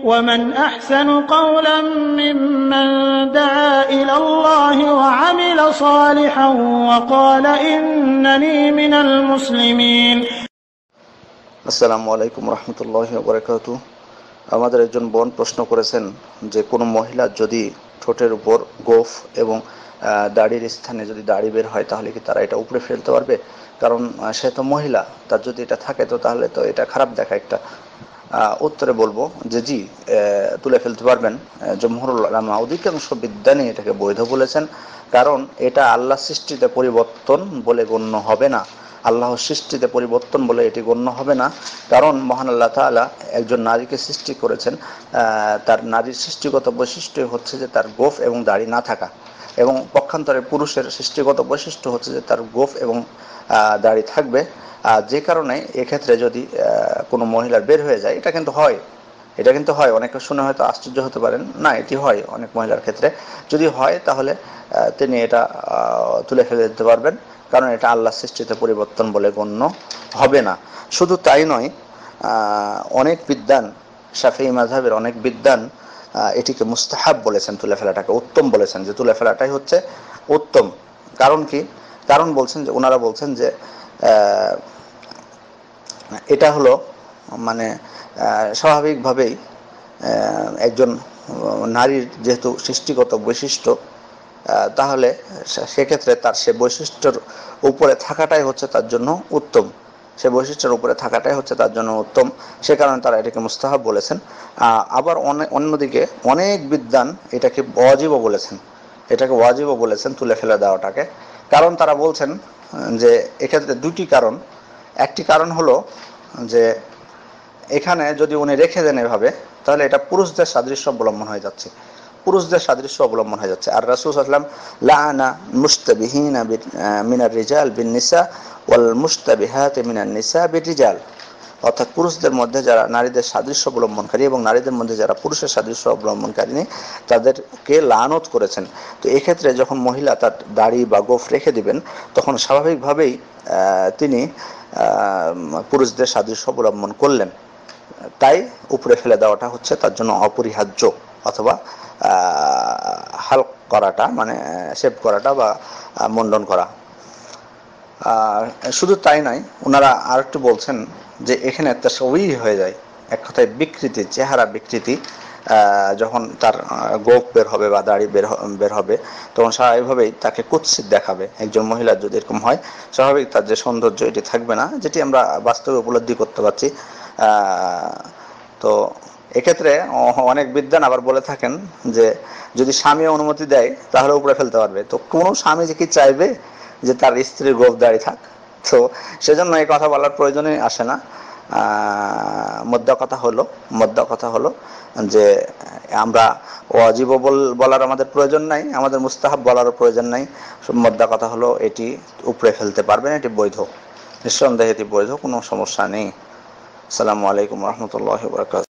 ومن أحسن قولا ممن دعا إلى الله وعمل صالحا وقال إنني من المسلمين. আসসালামু আলাইকুম রহমতুল্লাহি ওয়া বারাকাতুহু। আমাদের একজন বোন প্রশ্ন করেছেন যে কোনো মহিলা যদি ঠোঁটের উপর গোঁফ এবং দাড়ির স্থানে যদি দাড়ি বের হয় তাহলে কি তারা এটা উপরে ফেলতে পারবে? কারণ সে তো মহিলা, তার যদি এটা থাকে তো তাহলে তো এটা খারাপ দেখা একটা। উত্তরে বলবো যে জি, তুলে ফেলতে পারবেন। জমহুরুল উলামা অধিকাংশ বিদ্বানী এটাকে বৈধ বলেছেন, কারণ এটা আল্লাহ সৃষ্টিতে পরিবর্তন বলে গণ্য হবে না। আল্লাহর সৃষ্টিতে পরিবর্তন বলে এটি গণ্য হবে না, কারণ মহান আল্লাহ তাআলা একজন নারীকে সৃষ্টি করেছেন, তার নারীর সৃষ্টিগত বৈশিষ্ট্য হচ্ছে যে তার গোঁফ এবং দাড়ি না থাকা, এবং পক্ষান্তরে পুরুষের সৃষ্টিগত বৈশিষ্ট্য হচ্ছে যে তার গোঁফ এবং দাড়ি থাকবে। যে কারণে এক্ষেত্রে যদি কোনো মহিলার বের হয়ে যায়, এটা কিন্তু হয় অনেকে শুনে হয়তো আশ্চর্য হতে পারেন, না এটি হয় অনেক মহিলার ক্ষেত্রে। যদি হয় তাহলে তিনি এটা তুলে ফেলে দিতে পারবেন, কারণ এটা আল্লাহ সৃষ্টিতে পরিবর্তন বলে গণ্য হবে না। শুধু তাই নয়, অনেক বিদ্বান, শাফিঈ মাযহাবের অনেক বিদ্বান এটিকে মুস্তাহাব বলেছেন, তুলে ফেলাটাকে উত্তম বলেছেন, যে তুলে ফেলাটাই হচ্ছে উত্তম। কারণ কি? কারণ বলছেন যে ওনারা বলছেন যে এটা হলো মানে স্বাভাবিকভাবেই একজন নারীর যেহেতু সৃষ্টিগত বৈশিষ্ট্য, তাহলে সেক্ষেত্রে তার সে বৈশিষ্ট্যের উপরে থাকাটাই হচ্ছে তার জন্য উত্তম, সে বৈশিষ্ট্যের উপরে থাকাটাই হচ্ছে তার জন্য উত্তম। সে কারণে তারা এটাকে মুস্তাহাব বলেছেন। আবার অন্যদিকে অনেক বিদ্বান এটাকে ওয়াজিবও বলেছেন তুলে ফেলে দেওয়াটাকে। কারণ তারা বলছেন যে এক্ষেত্রে দুটি কারণ। একটি কারণ হলো যে এখানে যদি উনি রেখে দেন এভাবে, তাহলে এটা পুরুষদের সাদৃশ্য অবলম্বন হয়ে যাচ্ছে, আর রাসূল সাল্লাল্লাহু আলাইহি ওয়াসাল্লাম লাআনা মুশতাবিহিনা মিনার রিজাল বিন নিসা ওয়াল মুশতাবিহাত মিনান নিসা বির রিজাল, অর্থাৎ পুরুষদের মধ্যে যারা নারীদের সাদৃশ্য অবলম্বনকারী এবং নারীদের মধ্যে যারা পুরুষের সাদৃশ্য অবলম্বনকারী তাদেরকে লানত করেছেন। তো এক্ষেত্রে যখন মহিলা তার দাড়ি বা গোঁফ রেখে দিবেন, তখন স্বাভাবিকভাবেই তিনি পুরুষদের সাদৃশ্য অবলম্বন করলেন। তাই উপরে ফেলে দেওয়াটা হচ্ছে তার জন্য অপরিহার্য, অথবা হালক করাটা মানে শেভ করাটা বা মুন্ডন করা। শুধু তাই নয়, ওনারা আরেকটু বলছেন যে এখানে তাশওয়িহ হয়ে যায়, এক কথায় বিকৃতি, চেহারা বিকৃতি। যখন তার গোঁফ বের হবে বা দাড়ি বের হবে, তখন স্বাভাবিকভাবেই তাকে কুৎসিত দেখাবে। একজন মহিলার যদি এরকম হয়, স্বাভাবিক তার যে সৌন্দর্য এটি থাকবে না, যেটি আমরা বাস্তবে উপলব্ধি করতে পারছি। তো এক্ষেত্রে অনেক বিদ্বান আবার বলে থাকেন যে যদি স্বামী অনুমতি দেয় তাহলে উপরে ফেলতে পারবে। তো কোনো স্বামী যে কি চাইবে যে তার স্ত্রীর গোঁফ দাড়ি থাক? তো সেজন্য এই কথা বলার প্রয়োজনই আসে না। মোদ্দা কথা হলো যে আমরা ওয়াজিব বলার আমাদের প্রয়োজন নাই, আমাদের মুস্তাহাব বলারও প্রয়োজন নাই। মোদ্দা কথা হলো এটি উপরে ফেলতে পারবেন, এটি বৈধ, নিঃসন্দেহে এটি বৈধ, কোনো সমস্যা নেই। আসসালামু আলাইকুম রহমতুল্লাহি ওয়া বারাকাতুহু।